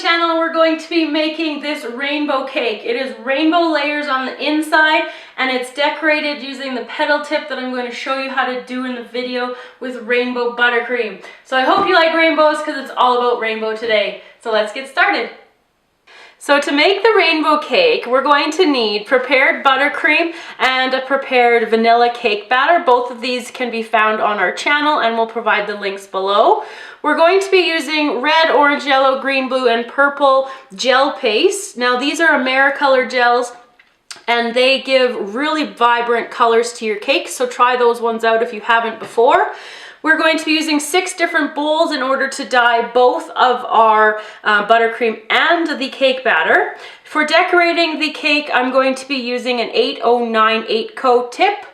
channel. We're going to be making this rainbow cake. It is rainbow layers on the inside and it's decorated using the petal tip that I'm going to show you how to do in the video with rainbow buttercream. So I hope you like rainbows because it's all about rainbow today. So let's get started. So to make the rainbow cake, we're going to need prepared buttercream and a prepared vanilla cake batter. Both of these can be found on our channel and we'll provide the links below. We're going to be using red, orange, yellow, green, blue, and purple gel paste. Now these are Americolor gels and they give really vibrant colors to your cake, so try those ones out if you haven't before. We're going to be using 6 different bowls in order to dye both of our buttercream and the cake batter. For decorating the cake, I'm going to be using an 809 8Co tip.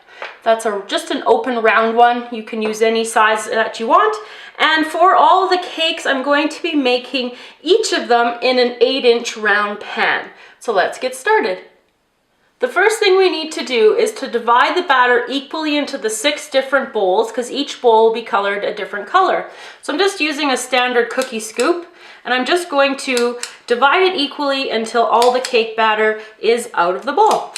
That's just an open round one. You can use any size that you want. And for all the cakes, I'm going to be making each of them in an 8-inch round pan. So let's get started. The first thing we need to do is to divide the batter equally into the 6 different bowls because each bowl will be colored a different color. So I'm just using a standard cookie scoop and I'm just going to divide it equally until all the cake batter is out of the bowl.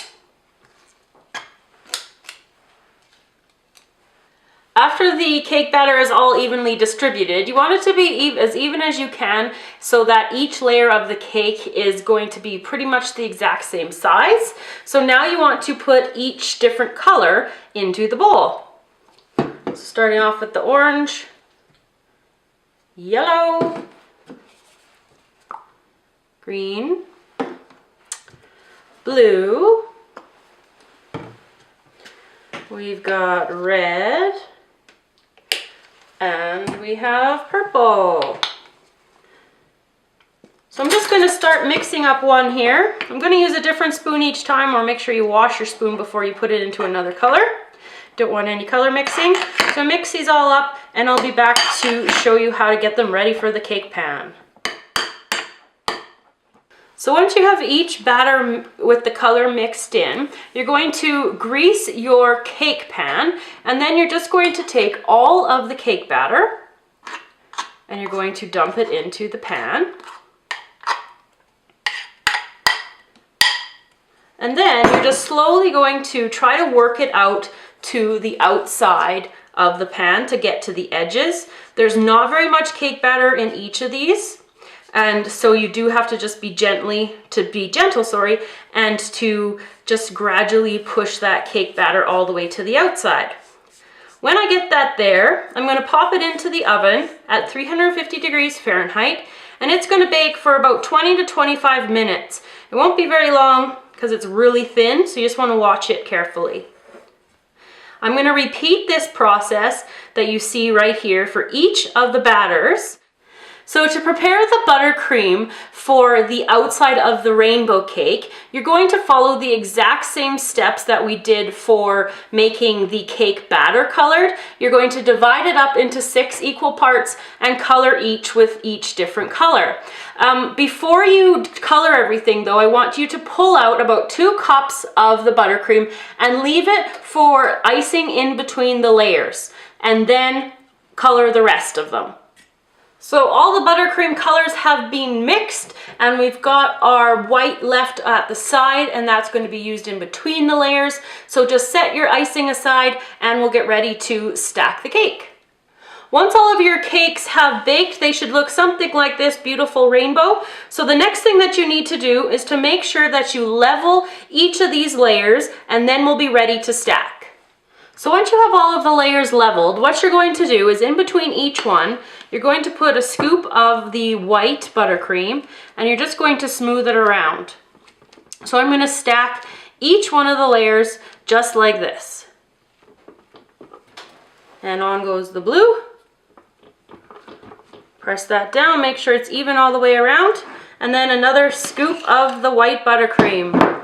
After the cake batter is all evenly distributed, you want it to be as even as you can so that each layer of the cake is going to be pretty much the exact same size. So now you want to put each different color into the bowl. So starting off with the orange, yellow, green, blue, we've got red, and we have purple. So I'm just going to start mixing up one here. I'm going to use a different spoon each time, or make sure you wash your spoon before you put it into another color. Don't want any color mixing. So mix these all up and I'll be back to show you how to get them ready for the cake pan. So once you have each batter with the color mixed in, you're going to grease your cake pan, and then you're just going to take all of the cake batter and you're going to dump it into the pan. And then you're just slowly going to try to work it out to the outside of the pan to get to the edges. There's not very much cake batter in each of these. And so you do have to just be gentle, and to just gradually push that cake batter all the way to the outside. When I get that there, I'm going to pop it into the oven at 350 degrees Fahrenheit, and it's going to bake for about 20 to 25 minutes. It won't be very long because it's really thin, so you just want to watch it carefully. I'm going to repeat this process that you see right here for each of the batters. So to prepare the buttercream for the outside of the rainbow cake, you're going to follow the exact same steps that we did for making the cake batter colored. You're going to divide it up into 6 equal parts and color each with each different color. Before you color everything though, I want you to pull out about 2 cups of the buttercream and leave it for icing in between the layers, and then color the rest of them. So all the buttercream colors have been mixed and we've got our white left at the side, and that's going to be used in between the layers. So just set your icing aside and we'll get ready to stack the cake. Once all of your cakes have baked, they should look something like this beautiful rainbow. So the next thing that you need to do is to make sure that you level each of these layers, and then we'll be ready to stack. So once you have all of the layers leveled, what you're going to do is in between each one, you're going to put a scoop of the white buttercream and you're just going to smooth it around. So I'm going to stack each one of the layers just like this. And on goes the blue. Press that down, make sure it's even all the way around, and then another scoop of the white buttercream.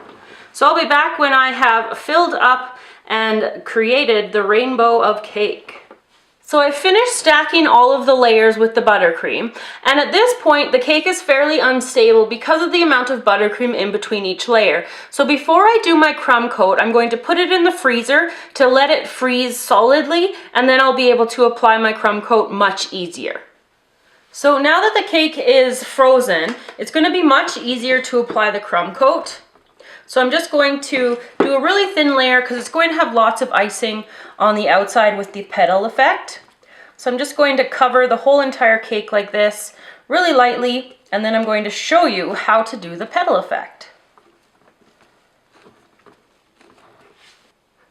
So I'll be back when I have filled up and created the rainbow of cake. So I finished stacking all of the layers with the buttercream, and at this point the cake is fairly unstable because of the amount of buttercream in between each layer. So before I do my crumb coat, I'm going to put it in the freezer to let it freeze solidly, and then I'll be able to apply my crumb coat much easier. So now that the cake is frozen, it's going to be much easier to apply the crumb coat. So I'm just going to do a really thin layer because it's going to have lots of icing on the outside with the petal effect. So I'm just going to cover the whole entire cake like this really lightly, and then I'm going to show you how to do the petal effect.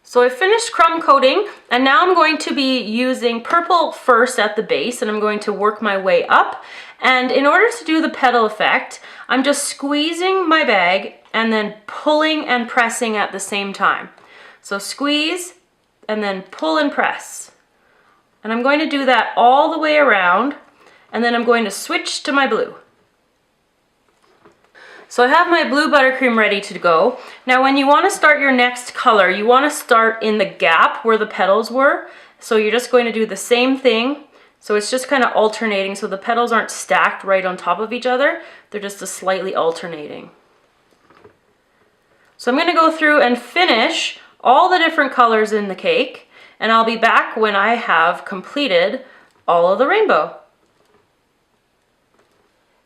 So I finished crumb coating, and now I'm going to be using purple first at the base, and I'm going to work my way up. And in order to do the petal effect, I'm just squeezing my bag and then pulling and pressing at the same time. So squeeze and then pull and press. And I'm going to do that all the way around, and then I'm going to switch to my blue. So I have my blue buttercream ready to go. Now when you want to start your next color, you want to start in the gap where the petals were. So you're just going to do the same thing. So it's just kind of alternating, so the petals aren't stacked right on top of each other. They're just slightly alternating. So I'm going to go through and finish all the different colors in the cake, and I'll be back when I have completed all of the rainbow.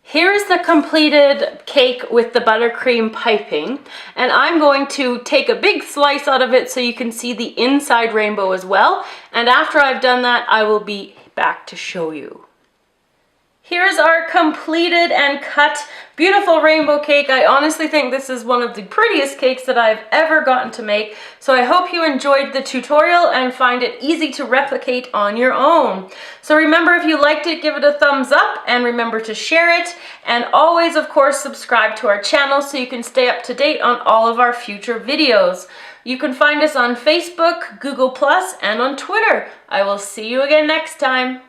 Here is the completed cake with the buttercream piping, and I'm going to take a big slice out of it so you can see the inside rainbow as well. And after I've done that, I will be back to show you. Here's our completed and cut beautiful rainbow cake. I honestly think this is one of the prettiest cakes that I've ever gotten to make. So I hope you enjoyed the tutorial and find it easy to replicate on your own. So remember, if you liked it, give it a thumbs up and remember to share it. And always, of course, subscribe to our channel so you can stay up to date on all of our future videos. You can find us on Facebook, Google+, and on Twitter. I will see you again next time.